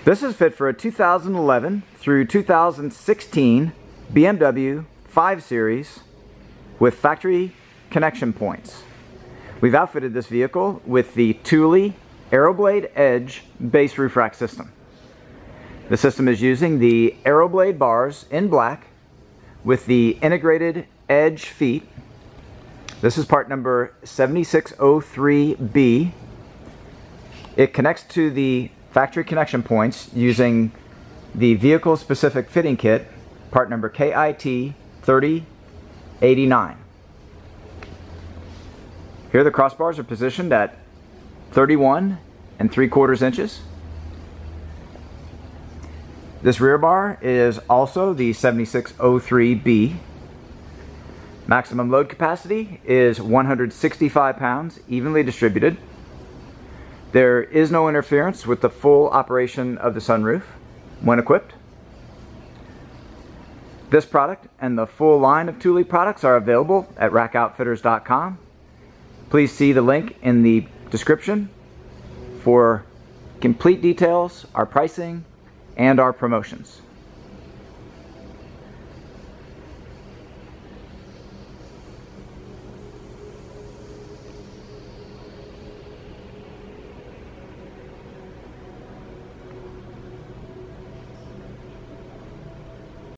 This is fit for a 2011 through 2016 BMW 5 Series with factory connection points. We've outfitted this vehicle with the Thule AeroBlade Edge base roof rack system. The system is using the AeroBlade bars in black with the integrated edge feet. This is part number 7603B. It connects to the factory connection points using the vehicle specific fitting kit, part number KIT 3089. Here the crossbars are positioned at 31 3/4 inches. This rear bar is also the 7603B. Maximum load capacity is 165 pounds, evenly distributed. There is no interference with the full operation of the sunroof when equipped. This product and the full line of Thule products are available at rackoutfitters.com. Please see the link in the description for complete details, our pricing, and our promotions.